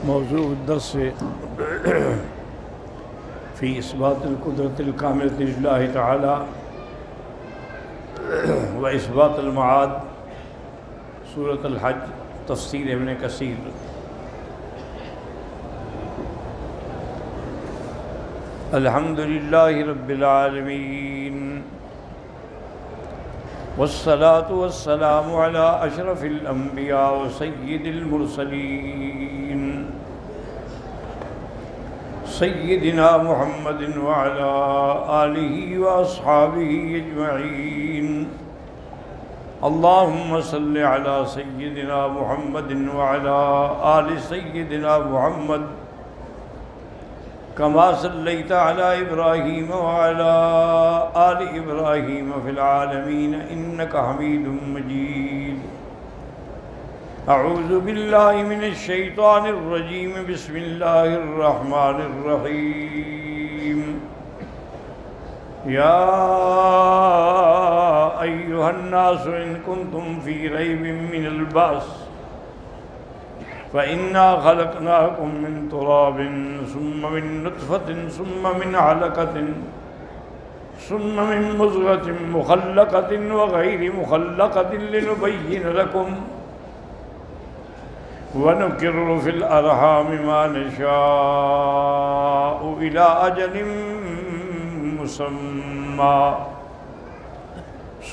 موضوع الدرس في إثبات القدرة الكاملة لله تعالى وإثبات المعاد، سورة الحج، تفسیر ابن کثیر۔ الحمد للہ رب العالمین، والصلاة والسلام على أشرف الأنبياء وسيد المرسلين سيدنا محمد وعلى آله وأصحابه أجمعين۔ اللهم صل على سيدنا محمد وعلى آل سيدنا محمد كما صليت على إبراهيم وعلى آل إبراهيم في العالمين إنك حميد مجيد۔ أعوذ بالله من الشيطان الرجيم، بسم الله الرحمن الرحيم۔ يا أيها الناس إن كنتم في ريب من البعث فإنا خلقناكم من تراب ثم من نطفة ثم من علقة ثم من مضغة مخلقة وغير مخلقة لنبين لكم ونقر في الأرحام ما نشاء إلى أجل مسمى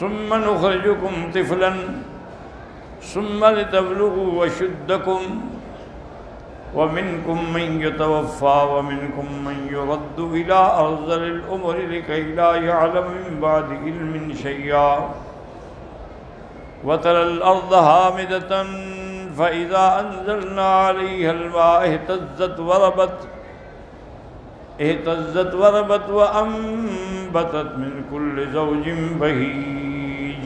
ثم نخرجكم طفلا ثم لتبلغوا أشدكم ومنكم من يتوفى ومنكم من يرد إلى أرذل الأمر لكي لا يعلم من بعد علم شيئا وترى الأرض هامدة فإذا أنزلنا عليها الماء اهتزت وربت وأنبتت من كل زوج بهيج،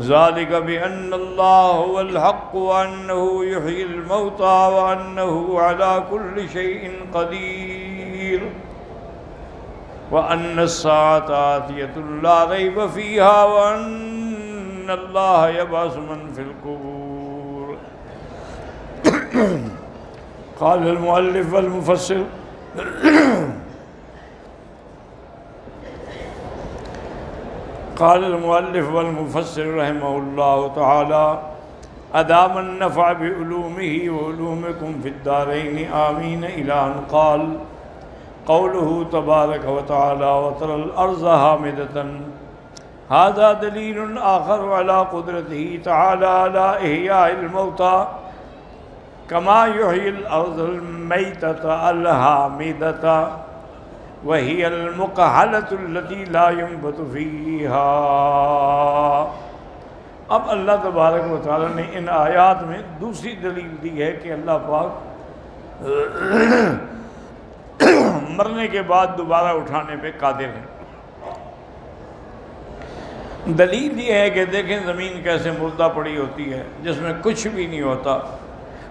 ذلك بأن الله هو الحق وأنه يحيي الموتى وأنه على كل شيء قدير وأن الساعة آتية لا ريب فيها وأن الله يبعث من في القبور۔ قال المؤلف والمفسر رحمه الله تعالى: أدام النفع بعلومه وعلومكم في الدارين آمين، إلى أن قال: قوله تبارك وتعالى: وترى الأرض هامدة، هذا دليل آخر على قدرته تعالى على إحياء الموتى كما يحيي الأرض الميتة الهامدة وهي المقحلة التي لا ينبت فيها۔ اب اللہ تبارک و تعالی نے ان آیات میں دوسری دلیل دی ہے کہ اللہ پاک مرنے کے بعد دوبارہ اٹھانے پہ قادر ہے۔ دلیل یہ ہے کہ دیکھیں زمین کیسے مردہ پڑی ہوتی ہے جس میں کچھ بھی نہیں ہوتا،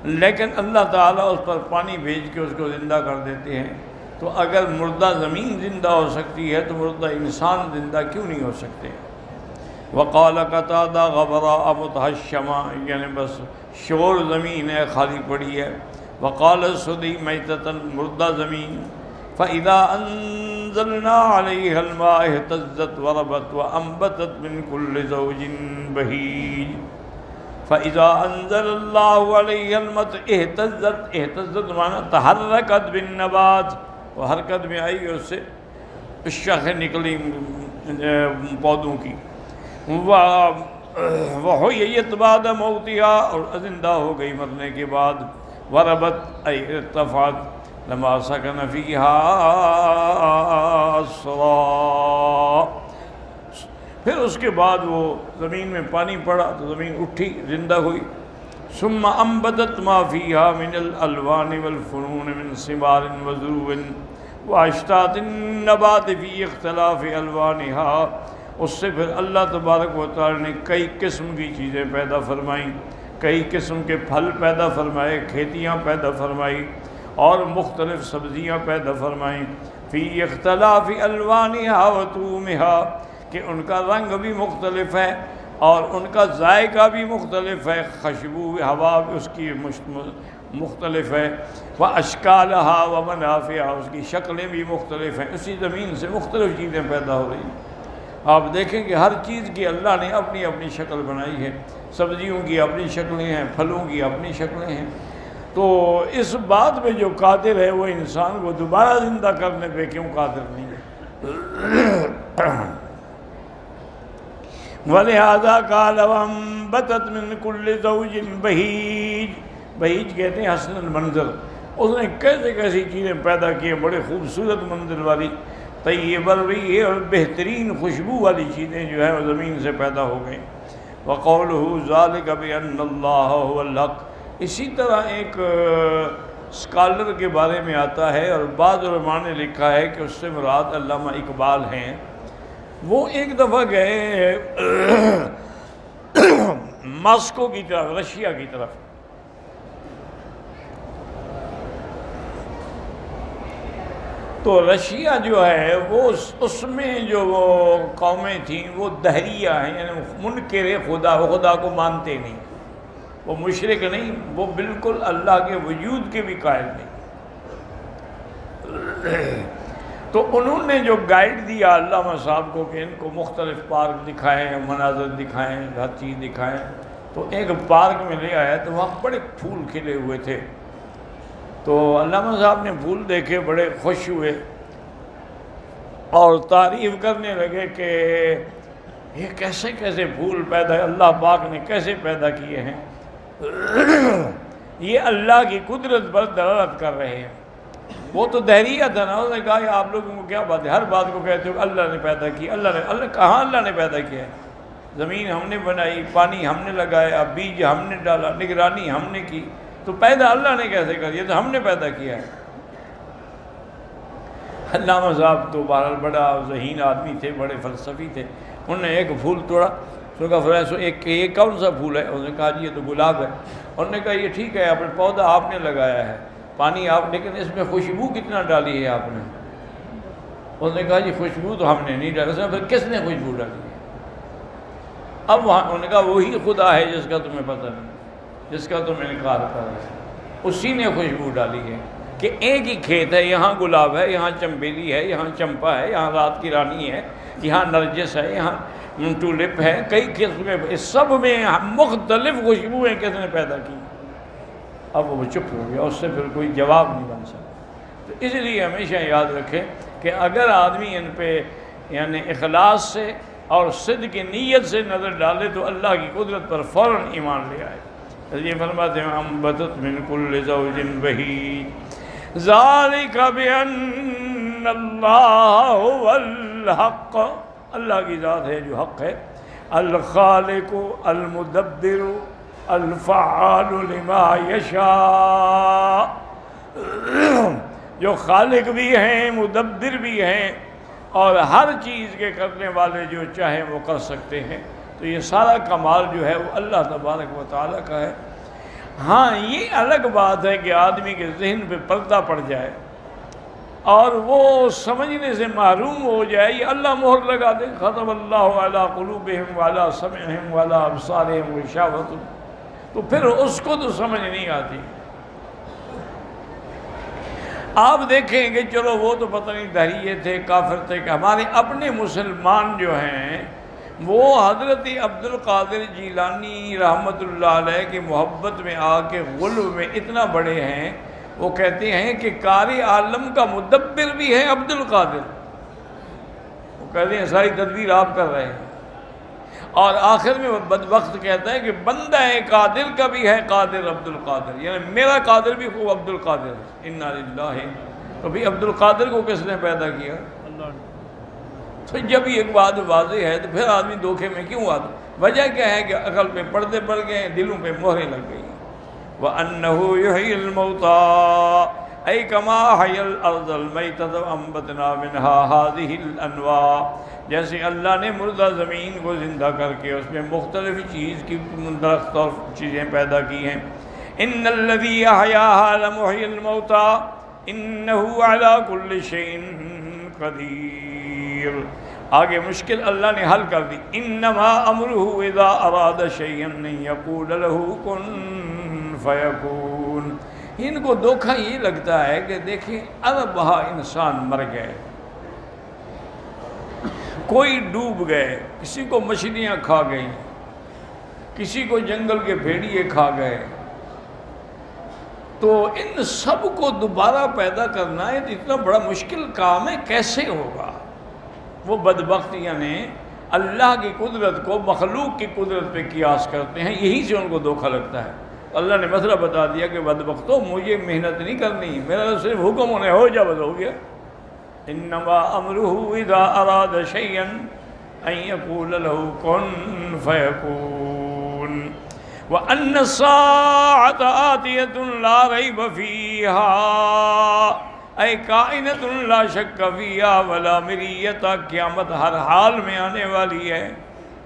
لیکن اللہ تعالیٰ اس پر پانی بھیج کے اس کو زندہ کر دیتے ہیں۔ تو اگر مردہ زمین زندہ ہو سکتی ہے تو مردہ انسان زندہ کیوں نہیں ہو سکتے؟ وقال قتادہ غبراء متحشما، یعنی بس شور زمین ہے، خالی پڑی ہے۔ وقال السدی میتۃ، مردہ زمین۔ فإذا أنزلنا عليها الماء اهتزت وربت وأنبتت من كل زوج بهيج۔ فإذا أنزل الله عليها الماء اهتزت معنی تحرکت بالنبات، وہ حرکت میں آئی اور اس سے شاخیں نکلی پودوں کی۔ وحیت بعد موتها، اور زندہ ہو گئی مرنے کے بعد۔ وربت ای ارتفعت لما سکن فیہا الصراء، پھر اس کے بعد وہ زمین میں پانی پڑا تو زمین اٹھی، زندہ ہوئی۔ ثم انبتت ما فیہا من الالوان والفنون من ثمار وزروع واشتات النبات فی اختلاف الوانہا، اس سے پھر اللہ تبارک و تعالی نے کئی قسم کی چیزیں پیدا فرمائیں، کئی قسم کے پھل پیدا فرمائے، کھیتیاں پیدا فرمائی اور مختلف سبزیاں پیدا فرمائیں۔ فی اختلاف الوانہا وطعومہا، کہ ان کا رنگ بھی مختلف ہے اور ان کا ذائقہ بھی مختلف ہے، خوشبو ہوا اس کی مختلف ہے، وَأَشْكَالَهَا وَمَنَافِعَهَا، اس کی شکلیں بھی مختلف ہیں، اسی زمین سے مختلف چیزیں پیدا ہو رہی ہیں۔ آپ دیکھیں کہ ہر چیز کی اللہ نے اپنی اپنی شکل بنائی ہے، سبزیوں کی اپنی شکلیں ہیں، پھلوں کی اپنی شکلیں ہیں، تو اس بات میں جو قادر ہے وہ انسان کو دوبارہ زندہ کرنے پہ کیوں قادر نہیں ہے؟ وَلِهَذَا قَالَ وَأَنبَتَتْ مِن كُلِّ زَوْجٍ بَهِيجٍ، بہیج کہتے ہیں حسن المنظر، اس نے کیسے کیسی چیزیں پیدا کی ہیں، بڑے خوبصورت منظر والی، طیب الریح، اور بہترین خوشبو والی چیزیں جو ہیں وہ زمین سے پیدا ہو گئیں۔ وَقَوْلُهُ ذَلِكَ بِأَنَّ اللَّهَ هُوَ الْحَقُّ، اسی طرح ایک اسکالر کے بارے میں آتا ہے، اور بعض علماء نے لکھا ہے کہ اس سے مراد علامہ اقبال ہیں، وہ ایک دفعہ گئے ماسکو کی طرف، رشیا کی طرف، تو رشیا جو ہے وہ اس میں جو وہ قومیں تھیں وہ دہریہ ہیں، یعنی منکر خدا، وہ خدا کو مانتے نہیں، وہ مشرک نہیں، وہ بالکل اللہ کے وجود کے بھی قائل نہیں۔ تو انہوں نے جو گائیڈ دیا علامہ صاحب کو کہ ان کو مختلف پارک دکھائیں، مناظر دکھائیں، ہر چیز دکھائیں، تو ایک پارک میں لے آیا تو وہاں بڑے پھول کھلے ہوئے تھے، تو علامہ صاحب نے پھول دیکھے، بڑے خوش ہوئے اور تعریف کرنے لگے کہ یہ کیسے کیسے پھول پیدا ہے، اللہ پاک نے کیسے پیدا کیے ہیں، یہ اللہ کی قدرت پر دلالت کر رہے ہیں۔ وہ تو دہریہ تھا نا، اس نے کہا کہ آپ لوگوں کو کیا بات ہے، ہر بات کو کہتے ہو کہ اللہ نے پیدا کیا، اللہ کہاں اللہ نے پیدا کیا ہے؟ زمین ہم نے بنائی، پانی ہم نے لگایا، بیج ہم نے ڈالا، نگرانی ہم نے کی، تو پیدا اللہ نے کیسے کر دیا؟ تو ہم نے پیدا کیا ہے۔ علامہ صاحب تو بہرحال بڑا ذہین آدمی تھے، بڑے فلسفی تھے، انہوں نے ایک پھول توڑا، اس نے کہا فریسو یہ کون سا پھول ہے؟ اس نے کہا جی یہ تو گلاب ہے۔ انہوں نے کہا یہ ٹھیک ہے، آپ نے پودا آپ نے لگایا ہے، پانی آپ، لیکن اس میں خوشبو کتنا ڈالی ہے آپ نے؟ اس نے کہا جی خوشبو تو ہم نے نہیں ڈالی۔ اس نے پھر کس نے خوشبو ڈالی ہے؟ اب وہاں انہوں نے کہا وہی خدا ہے جس کا تمہیں پتہ نہیں، جس کا تم انکار کر رہے ہیں، اسی نے خوشبو ڈالی ہے کہ ایک ہی کھیت ہے، یہاں گلاب ہے، یہاں چمبیلی ہے، یہاں چمپا ہے، یہاں رات کی رانی ہے، یہاں نرجس ہے، یہاں ٹولپ ہے، کئی قسمیں، اس سب میں مختلف خوشبوئیں کس نے پیدا کی؟ اب وہ چپ ہو گیا، اس سے پھر کوئی جواب نہیں بن سکتا۔ تو اس لیے ہمیشہ یاد رکھیں کہ اگر آدمی ان پہ یعنی اخلاص سے اور صدق کی نیت سے نظر ڈالے تو اللہ کی قدرت پر فوراً ایمان لے آئے۔ یہ فرماتے ہیں انبتت من کل زوج بہیج ذالک بان اللہ هو الحق، اللہ کی ذات ہے جو حق ہے، الخالق المدبر الفعال لما یشاء، جو خالق بھی ہیں، مدبر بھی ہیں، اور ہر چیز کے کرنے والے جو چاہیں وہ کر سکتے ہیں۔ تو یہ سارا کمال جو ہے وہ اللہ تبارک و تعالیٰ کا ہے۔ ہاں یہ الگ بات ہے کہ آدمی کے ذہن پہ پردہ پڑ جائے اور وہ سمجھنے سے محروم ہو جائے، یہ اللہ مہر لگا دے، ختم اللہ علی قلوبہم وعلی سمعہم وعلی ابصارہم غشاوۃ، تو پھر اس کو تو سمجھ نہیں آتی۔ آپ دیکھیں کہ چلو وہ تو پتہ نہیں دہریے تھے، کافر تھے، کہ ہمارے اپنے مسلمان جو ہیں وہ حضرت عبد القادر جیلانی رحمۃ اللہ علیہ کی محبت میں آ کے غلو میں اتنا بڑے ہیں، وہ کہتے ہیں کہ قاری عالم کا مدبر بھی ہے عبد القادر، وہ کہتے ہیں ساری تدبیر آپ کر رہے ہیں، اور آخر میں وہ بدبخت کہتا ہے کہ بندہ قادر کا بھی ہے قادر عبد القادر، یعنی میرا قادر بھی خوب عبد القادر، انا للہ۔ تو بھی عبد القادر کو کس نے پیدا کیا؟ اللہ نے۔ تو جب ایک بات واضح ہے تو پھر آدمی دھوکے میں کیوں آتا؟ وجہ کیا ہے کہ عقل پہ پردے پڑ گئے، دلوں پہ مہریں لگ گئی۔ وَأَنَّهُ يُحْيِي الْمَوْتَىٰ أَيْ كَمَا أَحْيَا الْأَرْضَ الْمَيْتَةَ وَأَنبَتْنَا مِنْهَا هَٰذِهِ الْأَنْوَاعَ، جیسے اللہ نے مردہ زمین کو زندہ کر کے اس میں مختلف چیز کی درخت اور چیزیں پیدا کی ہیں۔ إِنَّ الَّذِي أَحْيَاهَا لَمُحْيِي الْمَوْتَىٰ إِنَّهُ عَلَىٰ كُلِّ شَيْءٍ قَدِيرٌ۔ آگے مشکل اللہ نے حل کر دی، إِنَّمَا أَمْرُهُ إِذَا أَرَادَ شَيْئًا أَن يَقُولَ لَهُ كُن فَيَكُونُ۔ ان کو دھوکہ یہ لگتا ہے کہ دیکھیں ارب بہا انسان مر گئے، کوئی ڈوب گئے، کسی کو مچھلیاں کھا گئیں، کسی کو جنگل کے بھیڑیے کھا گئے، تو ان سب کو دوبارہ پیدا کرنا ہے اتنا بڑا مشکل کام ہے، کیسے ہوگا؟ وہ بدبخت یعنی اللہ کی قدرت کو مخلوق کی قدرت پہ قیاس کرتے ہیں، یہی سے ان کو دھوکہ لگتا ہے۔ اللہ نے مسئلہ بتا دیا کہ بدبختو مجھے محنت نہیں کرنی، میرا صرف حکم ہونے ہو جا بس ہو گیا۔ انما امرہ اذا اراد شیئا ان یقول له کن فیکون وان الساعۃ آتیۃ لا ریب فیہا اے کائنۃ لا شک فیہا ولا مریۃ، قیامت ہر حال میں آنے والی ہے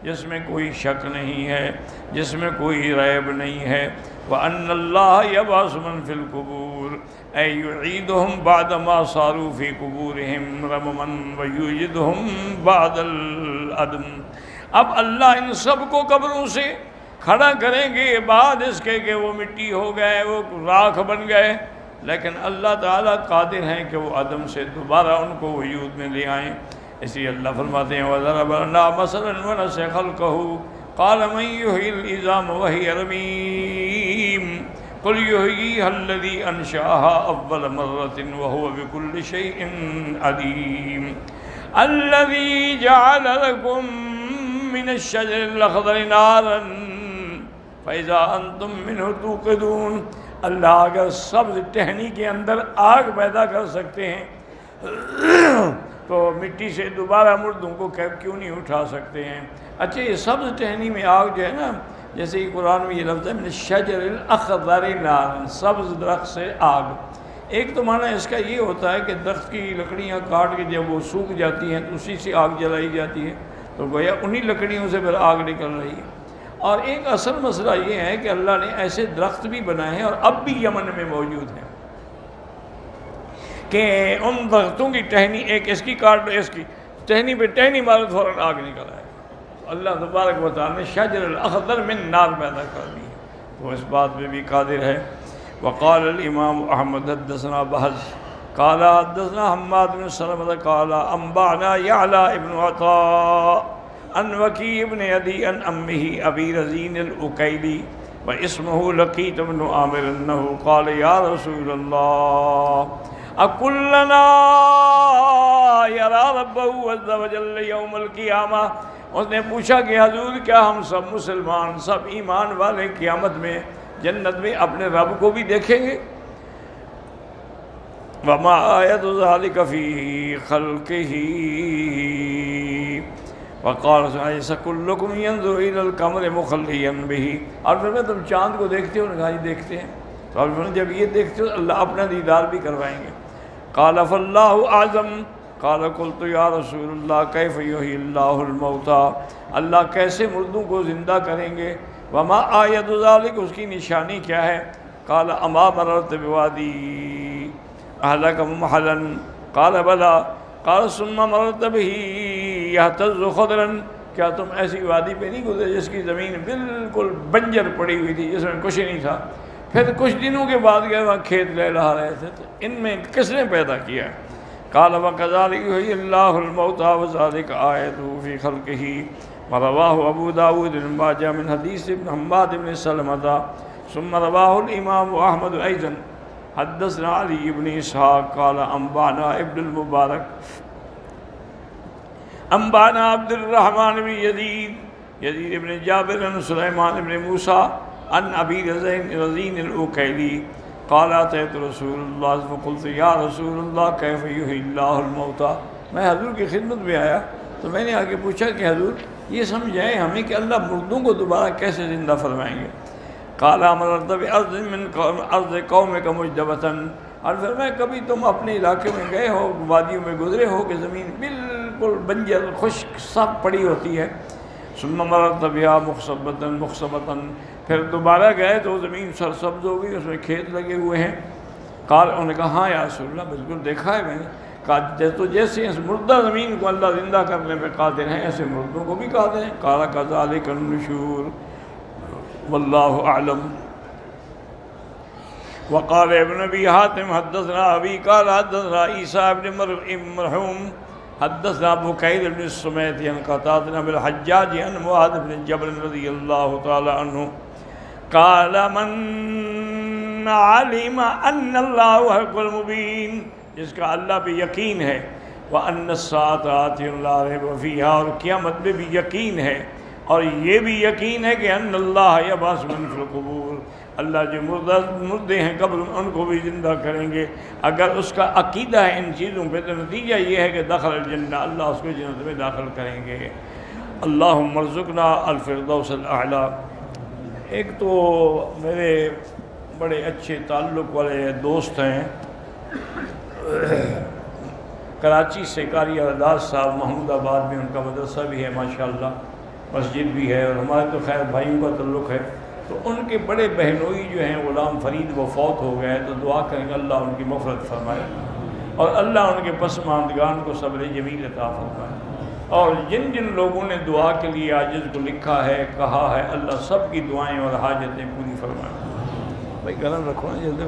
جس میں کوئی شک نہیں ہے، جس میں کوئی ریب نہیں ہے۔ وَأَنَّ اللَّهَ يَبْعَثُ مَن فِي الْقُبُورِ اے یعیدہم بعد ما صاروا فی قبورہم رمما ویوجدہم بعد العدم، اب اللہ ان سب کو قبروں سے کھڑا کریں گے بعد اس کے کہ وہ مٹی ہو گئے، وہ راکھ بن گئے، لیکن اللہ تعالیٰ قادر ہیں کہ وہ عدم سے دوبارہ ان کو وجود میں لے آئیں۔ اسی اللہ فرماتے ہیں وَضَرَبَ لَنَا مَثَلًا وَنَسِیَ خَلْقَهُ قَالَ مَن يُحْيِي الْعِظَامَ وَهِيَ رَمِيمٌ قُلْ يُحْيِيهَا الَّذِي أَنشَأَهَا أَوَّلَ مَرَّةٍ وَهُوَ بِكُلِّ شَيْءٍ عَلِيمٌ الَّذِي جَعَلَ لَكُم مِّنَ الشَّجَرِ الْأَخْضَرِ نَارًا فَإِذَا أَنتُم مِّنْهُ تُوقِدُونَ، اللہ اگر سبز ٹہنی کے اندر آگ پیدا کر سکتے ہیں تو مٹی سے دوبارہ مردوں کو کیوں نہیں اٹھا سکتے ہیں؟ اچھا یہ سبز ٹہنی میں آگ جو ہے نا، جیسے کہ قرآن میں یہ لفظ ہے من الشجر الاخضر نارا، سبز درخت سے آگ۔ ایک تو معنی اس کا یہ ہوتا ہے کہ درخت کی لکڑیاں کاٹ کے جب وہ سوکھ جاتی ہیں تو اسی سے آگ جلائی جاتی ہے، تو گویا انہی لکڑیوں سے پھر آگ نکل رہی ہے۔ اور ایک اصل مسئلہ یہ ہے کہ اللہ نے ایسے درخت بھی بنائے ہیں اور اب بھی یمن میں موجود ہیں کہ ان درختوں کی ٹہنی ایک اس کی کاٹ اس کی ٹہنی پہ ٹہنی مارو فوراً آگ نکل آئے۔ اللہ تبارک و تعالیٰ نے شجر الاخضر من نار پیدا کر دی ہے، وہ اس بات پہ بھی قادر ہے۔ وقال الامام احمد حدثنا بہز قال حدثنا حماد بن سلمة قال انبأنا يعلى ابن عطاء عن وكيع بن عدي عن امه ابي رزين الاكيلي واسمه لقيط بن عامر انه قال يا رسول الله اكلنا يرى ربه عز وجل يوم القيامة، اس نے پوچھا کہ حضور کیا ہم سب مسلمان سب ایمان والے قیامت میں جنت میں اپنے رب کو بھی دیکھیں گے؟ وما آیت ذلك فی خلقہ وقال أليس كلكم ينظر إلى القمر مخليا به، اور پھر میں تم چاند کو دیکھتے ہو؟ کہا جی دیکھتے ہیں۔ تو اور پھر جب یہ دیکھتے ہو اللہ اپنا دیدار بھی کروائیں گے۔ قال فاللہ اعظم قال قلت یا رسول اللہ کیف یحیی اللہ الموتى، اللہ کیسے مردوں کو زندہ کریں گے؟ وما آیت ذلک، اس کی نشانی کیا ہے؟ قال اما مررت بوادی اہلک محلا قال بلا قال ثم مررت به یہتز خضرا، کیا تم ایسی وادی پہ نہیں گزرے جس کی زمین بالکل بنجر پڑی ہوئی تھی، جس میں کچھ نہیں تھا؟ پھر کچھ دنوں کے بعد گئے وہاں کھیت لہلا رہے تھے، تو ان میں کس نے پیدا کیا؟ قال وكذلك يحيي الله الموتى وذلك آية في خلقه، ورواه أبو داود بن ماجه من حديث ابن حماد بن سلمة، ثم رواه الإمام أحمد أيضا حدثنا علي بن إسحاق قال أنبأنا ابن المبارك أنبأنا عبد الرحمن بن يزيد بن جابر بن سليمان بن موسى عن أبي رزين الأكيلي قال اتيت رسول اللہ فقلت یا رسول اللہ کیف یحیی اللہ الموتى، میں حضور کی خدمت میں آیا تو میں نے آگے پوچھا کہ حضور یہ سمجھائیں ہمیں کہ اللہ مردوں کو دوبارہ کیسے زندہ فرمائیں گے؟ قال مررت بأرض من ارض قومک مجدبۃ، اور پھر میں کبھی تم اپنے علاقے میں گئے ہو وادیوں میں گزرے ہو کہ زمین بالکل بنجر خشک سخت پڑی ہوتی ہے، ثم مررت بها مخصبۃ، پھر دوبارہ گئے تو زمین سرسبز ہو گئی، اس میں کھیت لگے ہوئے ہیں۔ قال انہوں نے کہا ہاں یا رسول اللہ بالکل دیکھا ہے میں نے۔ کہا تو جیسے اس مردہ زمین کو اللہ زندہ کرنے پہ قادر ہیں ایسے مردوں کو بھی قادر ہیں۔ قال كذلك النشور واللہ اعلم۔ وقال ابن ابی حاتم حدثنا ابی قال حدثنا عیسیٰ ابن مرحوم حدثنا بکیر بن السمیت عن قتادہ بن الحجاج عن معاذ بن جبل رضی اللہ تعالی عنہ قال من علم ان اللہ حق المبین، جس کا اللہ پہ یقین ہے، وَأَنَّ السَّاعَةَ آتِيَةٌ لَا رَيْبَ فِيهَا، اور قیامت میں بھی یقین ہے، اور یہ بھی یقین ہے کہ ان اللہ یبعث من فی القبور، اللہ جو مردے ہیں قبر ان کو بھی زندہ کریں گے۔ اگر اس کا عقیدہ ہے ان چیزوں پہ تو نتیجہ یہ ہے کہ دخل الجنہ، اللہ اس کو جنت میں داخل کریں گے۔ اللہم ارزقنا الفردوس الاعلی۔ ایک تو میرے بڑے اچھے تعلق والے دوست ہیں کراچی سے، قاری ارداز صاحب، محمود آباد میں ان کا مدرسہ بھی ہے ماشاءاللہ، مسجد بھی ہے، اور ہمارے تو خیر بھائیوں کا تعلق ہے۔ تو ان کے بڑے بہنوئی جو ہیں غلام فرید، وہ فوت ہو گئے، تو دعا کریں گے اللہ ان کی مغفرت فرمائے، اور اللہ ان کے پسماندگان کو صبر جمیل عطا فرمائے، اور جن جن لوگوں نے دعا کے لیے عاجز کو لکھا ہے، کہا ہے، اللہ سب کی دعائیں اور حاجتیں پوری فرمائے۔ بھائی گرم رکھو نا جلدی۔